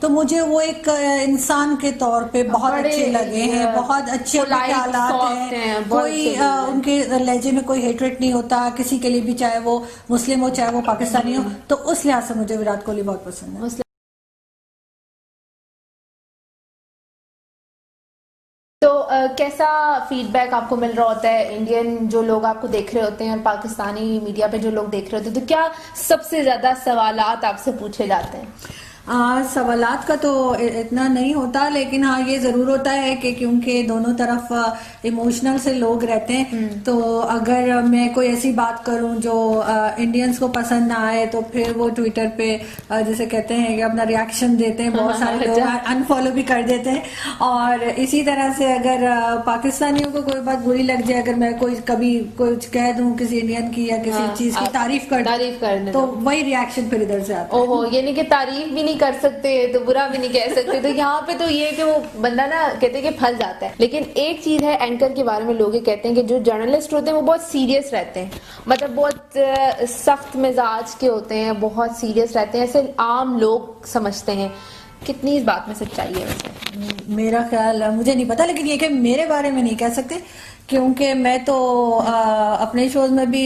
तो मुझे वो एक इंसान के तौर पे बहुत अच्छे लगे हैं, बहुत अच्छे ख्यालात हैं, कोई उनके लहजे में कोई हेटरेट नहीं होता किसी के लिए भी, चाहे वो मुस्लिम हो चाहे वो पाकिस्तानी हो। तो उस लिहाज से मुझे विराट कोहली बहुत पसंद है। तो कैसा फीडबैक आपको मिल रहा होता है, इंडियन जो लोग आपको देख रहे होते हैं और पाकिस्तानी मीडिया पे जो लोग देख रहे होते हैं, तो क्या सबसे ज्यादा सवालात आपसे पूछे जाते हैं? सवालात का तो इतना नहीं होता, लेकिन हाँ ये जरूर होता है कि क्योंकि दोनों तरफ इमोशनल से लोग रहते हैं, तो अगर मैं कोई ऐसी बात करूं जो इंडियंस को पसंद ना आए तो फिर वो ट्विटर पे जैसे कहते हैं कि अपना रिएक्शन देते हैं, बहुत सारे लोग अनफॉलो भी कर देते हैं। और इसी तरह से अगर पाकिस्तानियों को कोई बात बुरी लग जाए, अगर मैं कोई कभी कुछ कह दूं किसी इंडियन की या किसी चीज की तारीफ कर तो वही रिएक्शन फिर इधर से आता है। ओहो, यानी कि तारीफ भी नहीं कर सकते तो बुरा भी नहीं कह सकते, तो यहाँ पे तो ये कि वो बंदा ना कहते हैं कि फंस जाता है। लेकिन एक चीज है, एंकर के बारे में लोग ये कहते हैं कि जो जर्नलिस्ट होते हैं वो बहुत सीरियस रहते हैं, मतलब बहुत सख्त मिजाज के होते हैं, बहुत सीरियस रहते हैं, ऐसे आम लोग समझते हैं। कितनी इस बात में सच्चाई है वैसे? मेरा ख्याल मुझे नहीं पता, लेकिन ये कि मेरे बारे में नहीं कह सकते, क्योंकि मैं तो अपने शोज में भी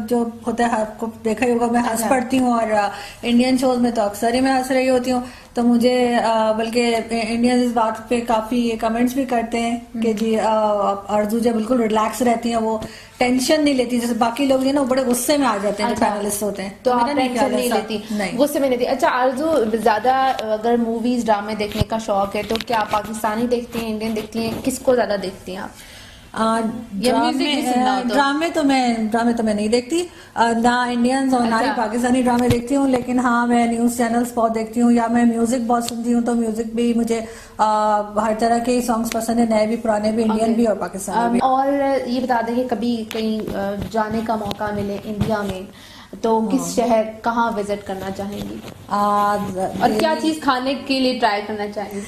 जो होता है आपको देखा ही होगा, मैं हंस पड़ती हूँ, और इंडियन शोज में तो अक्सर ही मैं हंस रही होती हूँ। तो मुझे बल्कि इंडियंस इस बात पे काफी कमेंट्स भी करते हैं कि जी अर्जू जो बिल्कुल रिलैक्स रहती हैं, वो टेंशन नहीं लेती, जैसे बाकी लोग जो ना बड़े गुस्से में आ जाते हैं, जो पैनलिस्ट होते हैं। तो आप टेंशन नहीं लेती? नहीं, गुस्से में नहीं लेती। अच्छा अर्जू, ज्यादा अगर मूवीज ड्रामे देखने का शौक है तो क्या पाकिस्तानी देखती हैं, इंडियन देखती हैं, किसको ज्यादा देखती हैं आप? ड्रामे तो मैं नहीं देखती, ना इंडियंस और ना ही पाकिस्तानी ड्रामे देखती हूँ, लेकिन हाँ मैं न्यूज चैनल्स बहुत देखती हूँ, या मैं म्यूजिक बहुत सुनती हूँ। तो म्यूजिक भी मुझे हर तरह के सॉन्ग्स पसंद है, नए भी पुराने भी, इंडियन भी और पाकिस्तानी भी। और ये बता दें कि कभी कहीं जाने का मौका मिले इंडिया में तो किस शहर, कहाँ विजिट करना चाहेंगी, और क्या चीज खाने के लिए ट्राई करना चाहेंगी?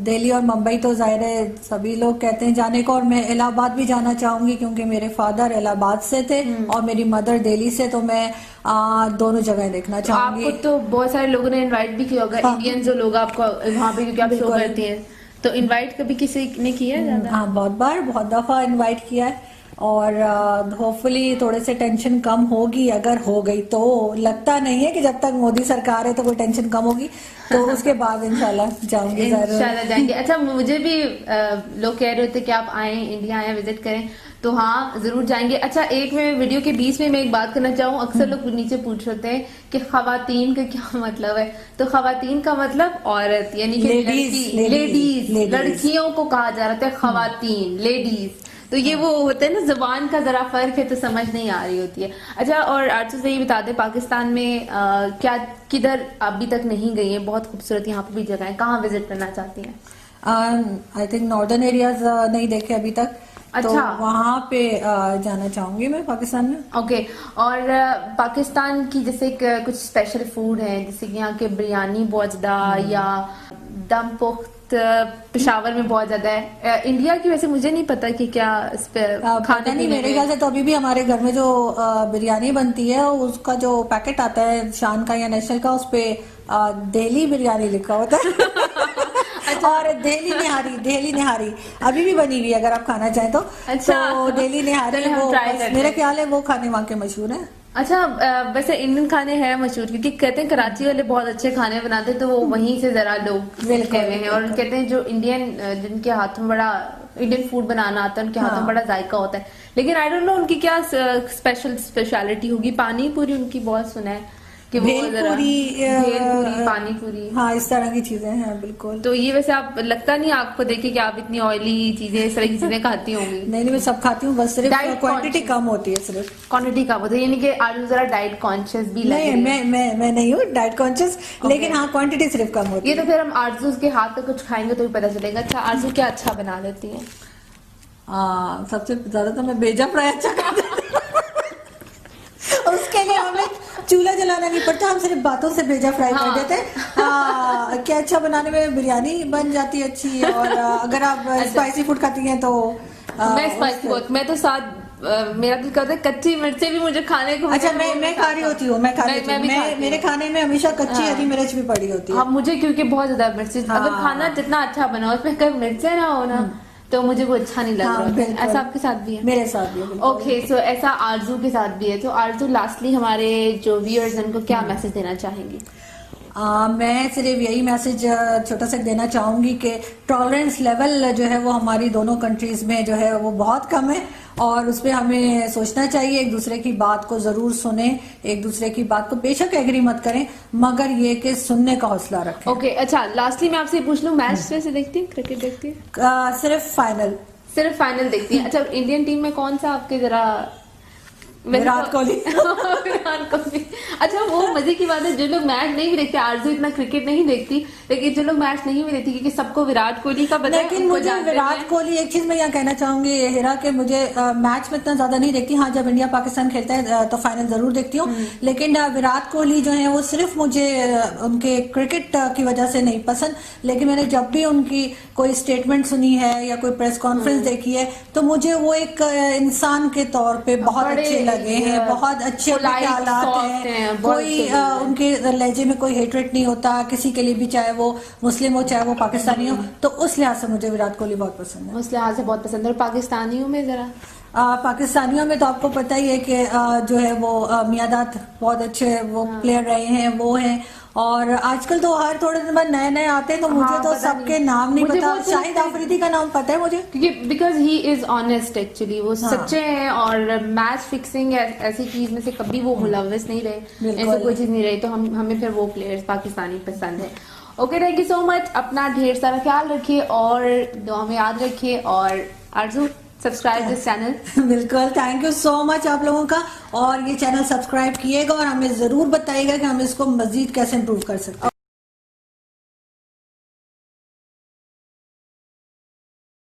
दिल्ली और मुंबई तो जाहिर है सभी लोग कहते हैं जाने को, और मैं इलाहाबाद भी जाना चाहूंगी क्योंकि मेरे फादर इलाहाबाद से थे और मेरी मदर दिल्ली से, तो मैं दोनों जगह देखना चाहूंगी। आपको तो बहुत सारे लोगों ने इनवाइट भी किया होगा, इंडियन जो लोग आपको वहाँ पे, क्योंकि आप शो करती हैं, तो इनवाइट कभी किसी ने किया है? हाँ बहुत दफा इनवाइट किया है, और होपफुली थोड़े से टेंशन कम होगी, अगर हो गई तो। लगता नहीं है कि जब तक मोदी सरकार है तो कोई टेंशन कम होगी, तो उसके बाद इंशाल्लाह जाऊंगी, इंशाल्लाह जाएंगे। अच्छा मुझे भी लोग कह रहे थे कि आप आए इंडिया, आए विजिट करें, तो हाँ जरूर जाएंगे। अच्छा एक मैं वीडियो के बीच में मैं एक बात करना चाहूँ, अक्सर लोग नीचे पूछ रहे हैं कि खवातीन का क्या मतलब है, तो खवातीन का मतलब औरत, यानी कि लेडीज, लड़कियों को कहा जा रहा था खवातीन, लेडीज। तो ये वो होता है ना, जबान का जरा फर्क है तो समझ नहीं आ रही होती है। अच्छा और आर्चू से ये बता दें, पाकिस्तान में क्या किधर अभी तक नहीं गई है, बहुत खूबसूरत यहाँ पे भी जगह है, कहाँ विजिट करना चाहती हैं? आई थिंक नॉर्दर्न एरियाज नहीं देखे अभी तक। अच्छा, तो वहाँ पे जाना चाहूंगी मैं पाकिस्तान में। ओके। और पाकिस्तान की जैसे कुछ स्पेशल फूड है, जैसे कि यहाँ के बिरयानी बहुत ज्यादा, या दम पुख्त पेशावर में बहुत ज्यादा है। इंडिया की वैसे मुझे नहीं पता कि क्या खाना नहीं, मेरे ख्याल से तो अभी भी हमारे घर में जो बिरयानी बनती है उसका जो पैकेट आता है शान का या नेशनल का, उस पे दिल्ली बिरयानी लिखा होता है। अच्छा। और दिल्ली निहारी अभी भी बनी हुई है, अगर आप खाना चाहें तो। अच्छा। तो दिल्ली निहारी वो मेरा ख्याल है वो खाने वहाँ के मशहूर है। अच्छा वैसे इंडियन खाने हैं मशहूर, क्योंकि कहते हैं कराची वाले बहुत अच्छे खाने बनाते हैं, तो वो वहीं से जरा लोग कह रहे हैं, और कहते हैं जो इंडियन, जिनके हाथों में बड़ा इंडियन फूड बनाना आता है, उनके हाथों में बड़ा जायका होता है। लेकिन आई डोंट नो उनकी क्या स्पेशलिटी होगी। पानी पूरी उनकी बहुत सुना है कि भेलपूरी, पानी पूरी, हाँ इस तरह की चीजें हैं बिल्कुल। तो ये वैसे आप, लगता नहीं आपको देखे कि आप इतनी ऑयली चीजें, इस तरह की चीजें खाती होंगी? नहीं मैं सब खाती हूँ, बस सिर्फ क्वांटिटी कम होती है, सिर्फ क्वांटिटी कम होती है, यानी कि आलू जरा डाइट कॉन्शियस भी नहीं, मैं नहीं हूँ डाइट कॉन्शियस, लेकिन हाँ क्वांटिटी सिर्फ कम होती है। ये तो फिर हम आरजू के हाथ का कुछ खाएंगे तो भी पता चलेगा। अच्छा आरजू क्या अच्छा बना लेती है? सबसे ज्यादा तो मैं भेजा फ्राई अच्छा कर देती हूँ। उसके लिए हमें चूल्हा जलाना नहीं पड़ता, हम सिर्फ बातों से भेजा फ्राई कर देते हैं। क्या अच्छा बनाने में बिरयानी बन जाती है अच्छी, और अगर आप स्पाइसी फूड खाती हैं तो मैं स्पाइसी बहुत, मैं तो साथ मेरा दिल करता है कच्ची मिर्चें भी मुझे खाने को अच्छा, मिले, मैं खा रही होती हूँ, मैं खा रही मैं भी हूँ, खाती हूँ। मेरे खाने में हमेशा कच्ची हाँ। हरी मिर्च भी पड़ी होती है। हाँ, मुझे क्योंकि बहुत ज्यादा मिर्ची, अगर हाँ। खाना जितना अच्छा बना हो उसमें कभी मिर्चें ना हो ना तो मुझे वो अच्छा नहीं लग हाँ, रहा होता है। बिल्कुल। ऐसा आपके साथ भी है? मेरे साथ भी है, बिल्कुल। ओके, सो ऐसा आरजू के साथ भी है। तो आरजू, लास्टली हमारे जो व्यूअर्स हैं उनको क्या मैसेज देना चाहेंगी? मैं सिर्फ यही मैसेज छोटा सा देना चाहूंगी कि टॉलरेंस लेवल जो है वो हमारी दोनों कंट्रीज में जो है वो बहुत कम है, और उस पर हमें सोचना चाहिए, एक दूसरे की बात को जरूर सुने, एक दूसरे की बात को बेशक एग्री मत करें, मगर ये कि सुनने का हौसला रखें। ओके, अच्छा, लास्टली मैं आपसे पूछ लूं, मैच वैसे देखती है, क्रिकेट देखती है? सिर्फ फाइनल। सिर्फ फाइनल देखती है। अच्छा, इंडियन टीम में कौन सा आपके जरा? विराट कोहली। विराट कोहली। अच्छा, वो मजे की बात है, जो लोग मैच नहीं भी देखते, आरजू इतना क्रिकेट नहीं देखती, लेकिन जो लोग मैच नहीं भी देखती, क्योंकि सबको विराट कोहली का पता है, लेकिन उनको मुझे जानते भी हैं। विराट कोहली, एक चीज मैं यहाँ कहना चाहूंगी हिरा, कि मुझे मैच में इतना ज्यादा नहीं देखती। हाँ, जब इंडिया पाकिस्तान खेलता है तो फाइनल जरूर देखती हूँ, लेकिन विराट कोहली जो है वो सिर्फ मुझे उनके क्रिकेट की वजह से नहीं पसंद, लेकिन मैंने जब भी उनकी कोई स्टेटमेंट सुनी है या कोई प्रेस कॉन्फ्रेंस देखी है तो मुझे वो एक इंसान के तौर पे बहुत बड़े, अच्छे लगे हैं, बहुत अच्छे उनके polite, हालात soft हैं, हैं, बहुत कोई अच्छे लोग हैं। उनके लहजे में कोई हेटरेट नहीं होता किसी के लिए भी, चाहे वो मुस्लिम हो चाहे वो पाकिस्तानी हो। तो उस लिहाज से मुझे विराट कोहली बहुत पसंद है। उस लिहाज से बहुत पसंद है। और पाकिस्तानियों में जरा? पाकिस्तानियों में तो आपको पता ही है कि जो है वो मियादाद बहुत अच्छे वो प्लेयर रहे हैं, वो हैं, और आजकल तो हर थोड़े दिन बाद नए नए आते हैं, तो मुझे हाँ, तो पता सबके नहीं। नाम नहीं मुझे पता। वो तो शाहिद लगता है- आफरीदी का नाम पता है मुझे, क्योंकि because he is honest, actually वो हाँ। सच्चे हैं, और मैच फिक्सिंग ऐसी चीज में से कभी वो मुलव्वस नहीं रहे, बिल्कुल। ऐसी कोई चीज नहीं रही, तो हमें फिर वो प्लेयर्स पाकिस्तानी पसंद है। Okay, thank you so much, अपना ढेर सारा ख्याल रखिए और दुआ में याद रखिए, और आरजू सब्सक्राइब दिस चैनल। बिल्कुल, थैंक यू सो मच आप लोगों का, और ये चैनल सब्सक्राइब किएगा और हमें जरूर बताइएगा कि हम इसको मजीद कैसे इम्प्रूव कर सकते हैं।